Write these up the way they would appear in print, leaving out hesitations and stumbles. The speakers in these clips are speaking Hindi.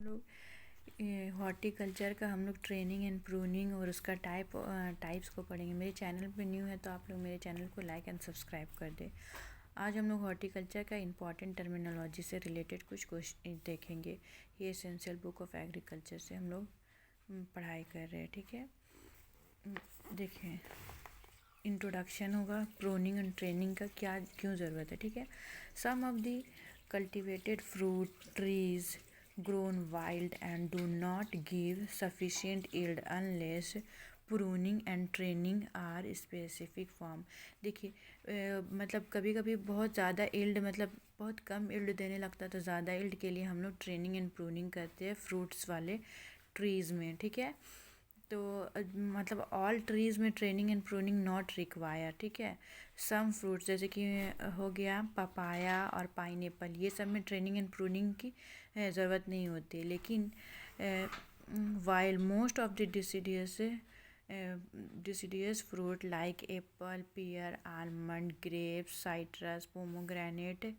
लोग हॉर्टिकल्चर का हम लोग ट्रेनिंग एंड प्रूनिंग और उसका टाइप्स को पढ़ेंगे। मेरे चैनल पे न्यू है तो आप लोग मेरे चैनल को लाइक एंड सब्सक्राइब कर दें। आज हम लोग हॉर्टिकल्चर का इम्पॉर्टेंट टर्मिनोलॉजी से रिलेटेड कुछ क्वेश्चन देखेंगे। ये एसेंशियल बुक ऑफ एग्रीकल्चर से हम लोग पढ़ाई कर रहे हैं, ठीक है। देखें, इंट्रोडक्शन होगा, प्रूनिंग एंड ट्रेनिंग का क्या क्यों ज़रूरत है, ठीक है। Some of the cultivated fruit trees grown wild and do not give sufficient yield unless pruning and training are specific form। देखिए मतलब कभी कभी बहुत ज़्यादा yield मतलब बहुत कम yield देने लगता है, तो ज़्यादा yield के लिए हम लोग ट्रेनिंग एंड प्रूनिंग करते हैं फ्रूट्स वाले ट्रीज़ में, ठीक है। तो मतलब ऑल ट्रीज़ में training and pruning not require, ठीक है। सम फ्रूट्स जैसे कि हो गया पपाया और पाइनएप्पल, ये सब में ट्रेनिंग एंड प्रूनिंग की ज़रूरत नहीं होती। लेकिन while most of the deciduous fruit like apple, pear, almond, grapes, citrus, pomegranate,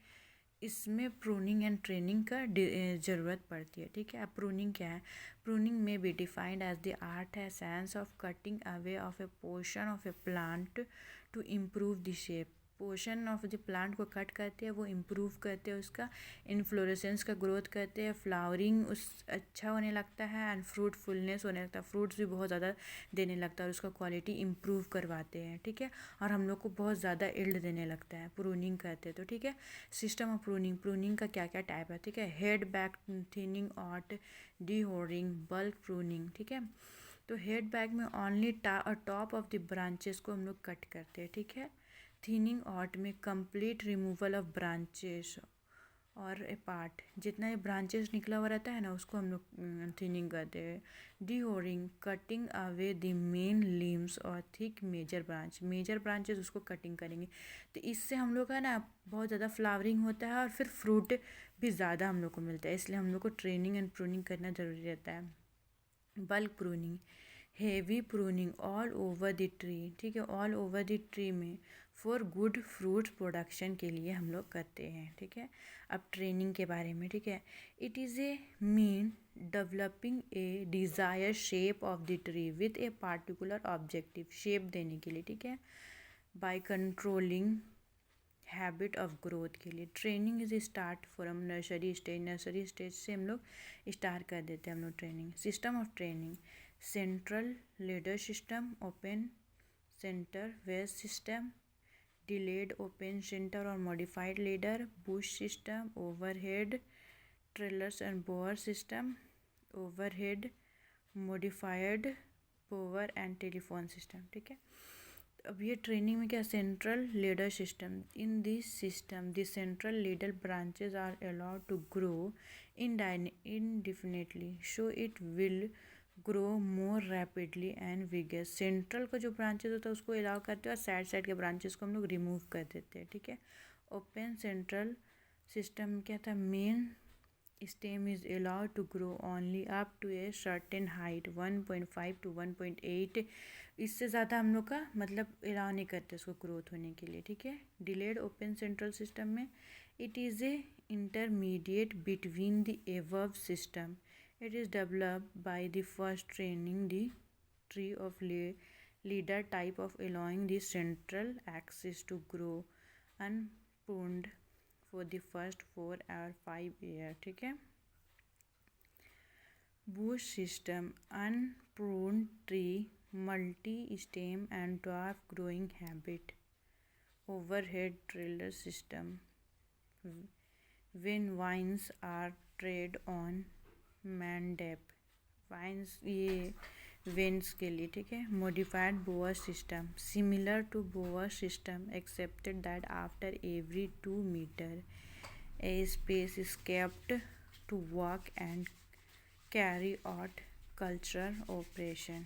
इसमें प्रूनिंग एंड ट्रेनिंग का ज़रूरत पड़ती है, ठीक है। अब प्रूनिंग क्या है? Pruning may be defined as the art है science of cutting away of a portion of a plant to improve the shape. Portion of the plant को कट करते हैं, वो इम्प्रूव करते हैं, उसका इन्फ्लोरेसेंस का ग्रोथ करते हैं, फ्लावरिंग उस अच्छा होने लगता है एंड फ्रूटफुलनेस होने लगता है, फ्रूट्स भी बहुत ज़्यादा देने लगता है और उसका क्वालिटी इम्प्रूव करवाते हैं, ठीक है। और हम लोग को बहुत ज़्यादा इल्ड देने लगता है प्रूनिंग करते हैं, तो ठीक है। सिस्टम ऑफ प्रूनिंग का क्या क्या टाइप है, ठीक है। हेड बैक थिनिंग और डीहोरिंग, बल्क प्रूनिंग, ठीक है। तो हेड बैक में only top of the branches को हम लोग कट करते हैं, ठीक है। थिनिंग आउट में कंप्लीट रिमूवल ऑफ ब्रांचेस और ए पार्ट, जितना ये ब्रांचेस निकला हुआ रहता है ना, उसको हम लोग थिनिंग करते हैं। Dehorning, cutting away the main limbs और थिक मेजर ब्रांचेस उसको कटिंग करेंगे, तो इससे हम लोग का ना बहुत ज़्यादा फ्लावरिंग होता है और फिर फ्रूट भी ज़्यादा हम लोग को मिलता है, इसलिए हम लोग को ट्रेनिंग एंड प्रूनिंग करना ज़रूरी रहता है। Bulk pruning, heavy pruning all over the tree, ठीक है। ऑल ओवर द ट्री में फॉर गुड फ्रूट प्रोडक्शन के लिए हम लोग करते हैं, ठीक है। अब ट्रेनिंग के बारे में, ठीक है। It is a mean developing a desire shape of the tree with a particular objective, shape देने के लिए, ठीक है। By controlling habit of growth के लिए training is start from nursery stage से हम लोग स्टार्ट कर देते हैं हम लोग training. System of training, central leader system, open center vase system, delayed open center और modified leader, bush system, overhead trellis and bore system, overhead modified power and telephone system, ठीक है। अब ये ट्रेनिंग में क्या, central leader system, in this system the central leader branches are allowed to grow indefinitely so it will grow more rapidly and vigor। Central का जो ब्रांचेज होता है उसको अलाउ करते हैं और साइड के ब्रांचेस को हम लोग रिमूव कर देते हैं, ठीक है। ओपन सेंट्रल सिस्टम क्या था, main stem is allowed to grow only up to a certain height 1.5 to 1.8, इससे ज़्यादा हम लोग का मतलब अलाउ नहीं करते उसको ग्रोथ होने के लिए, ठीक है। डिलेड ओपन सेंट्रल सिस्टम में it is A intermediate between the above system, it is developed by the first training the tree of leader type of allowing the central axis to grow unpruned for the first 4 or 5 years, ठीक है। Bush system, unpruned tree, multi-stem and dwarf growing habit, overhead trailer system, when vines are trade on mandap, vines ये वेन्स के लिए, ठीक है। Modified bore system, similar to bore system excepted that after every 2 metre a space is kept to work and carry out cultural operation.